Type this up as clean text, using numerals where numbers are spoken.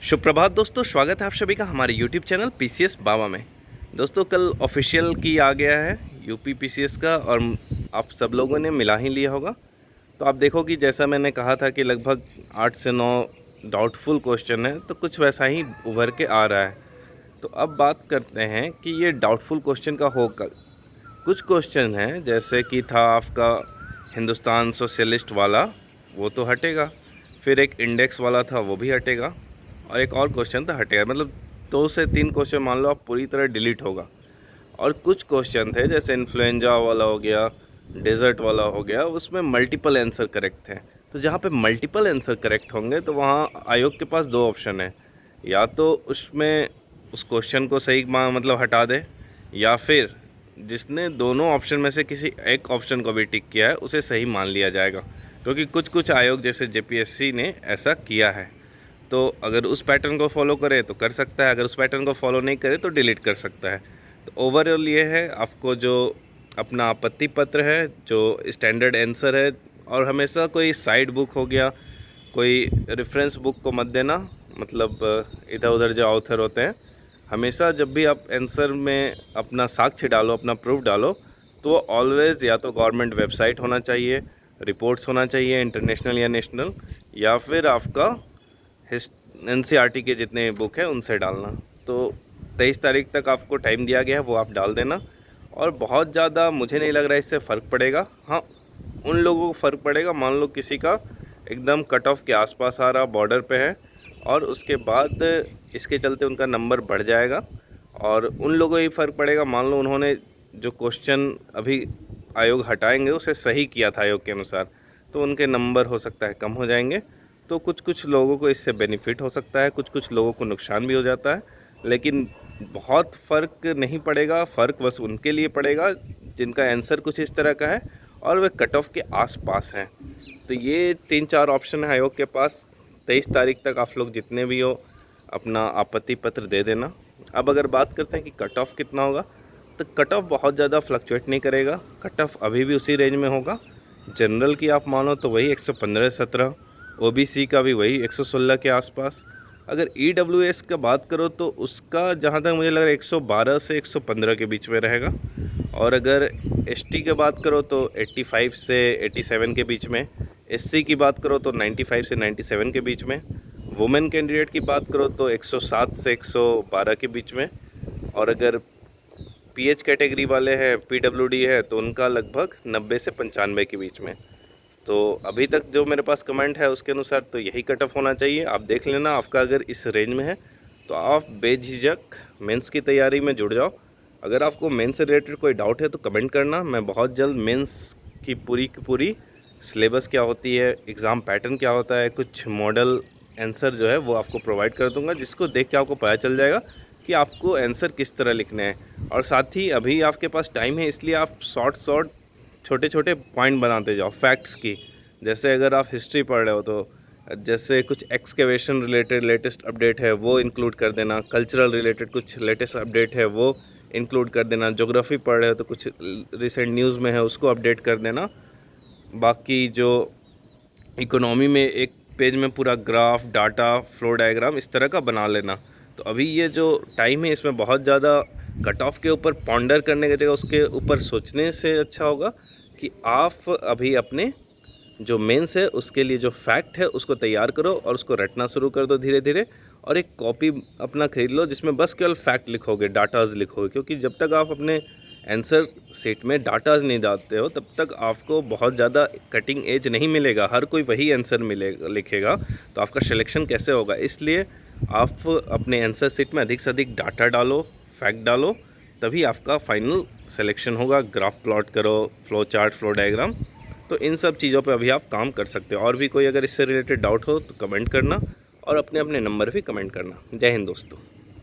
सुप्रभात दोस्तों, स्वागत है आप सभी का हमारे YouTube चैनल PCS बाबा में। दोस्तों कल ऑफिशियल की आ गया है यूपी PCS का और आप सब लोगों ने मिला ही लिया होगा। तो आप देखो कि जैसा मैंने कहा था कि लगभग 8 से 9 डाउटफुल क्वेश्चन है, तो कुछ वैसा ही उभर के आ रहा है। तो अब बात करते हैं कि ये डाउटफुल क्वेश्चन का होगा। कुछ क्वेश्चन हैं जैसे कि था आपका हिंदुस्तान सोशलिस्ट वाला, वो तो हटेगा। फिर एक इंडेक्स वाला था, वो भी हटेगा। और एक और क्वेश्चन था हटेगा, मतलब 2 से 3 क्वेश्चन मान लो आप पूरी तरह डिलीट होगा। और कुछ क्वेश्चन थे जैसे इन्फ्लुएंजा वाला हो गया, डेजर्ट वाला हो गया, उसमें मल्टीपल आंसर करेक्ट थे। तो जहाँ पे मल्टीपल आंसर करेक्ट होंगे तो वहाँ आयोग के पास 2 ऑप्शन है, या तो उसमें उस क्वेश्चन को सही मतलब हटा दे, या फिर जिसने दोनों ऑप्शन में से किसी एक ऑप्शन को भी टिक किया है उसे सही मान लिया जाएगा। क्योंकि कुछ आयोग जैसे JPSC ने ऐसा किया है। तो अगर उस पैटर्न को फॉलो करे तो कर सकता है, अगर उस पैटर्न को फॉलो नहीं करे तो डिलीट कर सकता है। तो ओवरऑल ये है, आपको जो अपना आपत्ति पत्र है, जो स्टैंडर्ड आंसर है, और हमेशा कोई साइड बुक हो गया, कोई रेफरेंस बुक को मत देना। मतलब इधर उधर जो ऑथर होते हैं, हमेशा जब भी आप आंसर में अपना साक्ष्य डालो, अपना प्रूफ डालो, तो वो ऑलवेज़ या तो गवर्नमेंट वेबसाइट होना चाहिए, रिपोर्ट्स होना चाहिए इंटरनेशनल या नेशनल, या फिर आपका NCERT के जितने बुक है उनसे डालना। तो 23 तारीख तक आपको टाइम दिया गया है, वो आप डाल देना। और बहुत ज़्यादा मुझे नहीं लग रहा है इससे फ़र्क पड़ेगा। हाँ, उन लोगों को फ़र्क पड़ेगा, मान लो किसी का एकदम कट ऑफ के आसपास आ रहा, बॉर्डर पे है, और उसके बाद इसके चलते उनका नंबर बढ़ जाएगा। और उन लोगों को ही फ़र्क पड़ेगा, मान लो उन्होंने जो क्वेश्चन अभी आयोग हटाएंगे उसे सही किया था आयोग के अनुसार, तो उनके नंबर हो सकता है कम हो जाएंगे। तो कुछ लोगों को इससे बेनिफिट हो सकता है, कुछ लोगों को नुकसान भी हो जाता है, लेकिन बहुत फ़र्क नहीं पड़ेगा। फ़र्क बस उनके लिए पड़ेगा जिनका आंसर कुछ इस तरह का है और वे कट ऑफ के आसपास हैं। तो ये 3-4 ऑप्शन है आयोग के पास। 23 तारीख तक आप लोग जितने भी हो अपना आपत्ति पत्र दे देना। अब अगर बात करते हैं कि कट ऑफ कितना होगा, तो कट ऑफ बहुत ज़्यादा फ्लक्चुएट नहीं करेगा। कट ऑफ अभी भी उसी रेंज में होगा। जनरल की आप मानो तो वही 115-17, OBC का भी वही 116 के आसपास। अगर EWS का बात करो तो उसका जहाँ तक मुझे लग रहा है 112 से 115 के बीच में रहेगा। और अगर ST की बात करो तो 85 से 87 के बीच में। SC की बात करो तो 95 से 97 के बीच में। वुमेन कैंडिडेट की बात करो तो 107 से 112 के बीच में। और अगर PH कैटेगरी वाले हैं, PWD है, तो उनका लगभग 90 से 95 के बीच में। तो अभी तक जो मेरे पास कमेंट है उसके अनुसार तो यही कट ऑफ होना चाहिए। आप देख लेना, आपका अगर इस रेंज में है तो आप बेझिझक मेंस की तैयारी में जुड़ जाओ। अगर आपको मेंस से रिलेटेड कोई डाउट है तो कमेंट करना। मैं बहुत जल्द मेंस की पूरी सिलेबस क्या होती है, एग्ज़ाम पैटर्न क्या होता है, कुछ मॉडल आंसर जो है वो आपको प्रोवाइड कर दूंगा, जिसको देख के आपको पता चल जाएगा कि आपको आंसर किस तरह लिखने हैं। और साथ ही अभी आपके पास टाइम है, इसलिए आप शॉर्ट छोटे पॉइंट बनाते जाओ फैक्ट्स की। जैसे अगर आप हिस्ट्री पढ़ रहे हो तो जैसे कुछ एक्सकेवेशन रिलेटेड लेटेस्ट अपडेट है वो इंक्लूड कर देना, कल्चरल रिलेटेड कुछ लेटेस्ट अपडेट है वो इंक्लूड कर देना, ज्योग्राफी पढ़ रहे हो तो कुछ रिसेंट न्यूज़ में है उसको अपडेट कर देना। बाकी जो इकोनॉमी में एक पेज में पूरा ग्राफ, डाटा, फ्लो डायग्राम इस तरह का बना लेना। तो अभी ये जो टाइम है इसमें बहुत ज़्यादा कट ऑफ के ऊपर पॉन्डर करने की जगह उसके ऊपर सोचने से अच्छा होगा कि आप अभी अपने जो मेंस है उसके लिए जो फैक्ट है उसको तैयार करो और उसको रटना शुरू कर दो धीरे धीरे। और एक कॉपी अपना ख़रीद लो जिसमें बस केवल फैक्ट लिखोगे, डाटाज लिखोगे। क्योंकि जब तक आप अपने आंसर सीट में डाटाज नहीं डालते हो तब तक आपको बहुत ज़्यादा कटिंग एज नहीं मिलेगा। हर कोई वही आंसर मिलेगा लिखेगा, तो आपका सिलेक्शन कैसे होगा। इसलिए आप अपने आंसर सीट में अधिक से अधिक डाटा डालो, फैक्ट डालो, तभी आपका फाइनल सिलेक्शन होगा। ग्राफ प्लॉट करो, फ्लो चार्ट, फ्लो डायग्राम, तो इन सब चीज़ों पे अभी आप काम कर सकते हो। और भी कोई अगर इससे रिलेटेड डाउट हो तो कमेंट करना, और अपने अपने नंबर भी कमेंट करना। जय हिंद दोस्तों।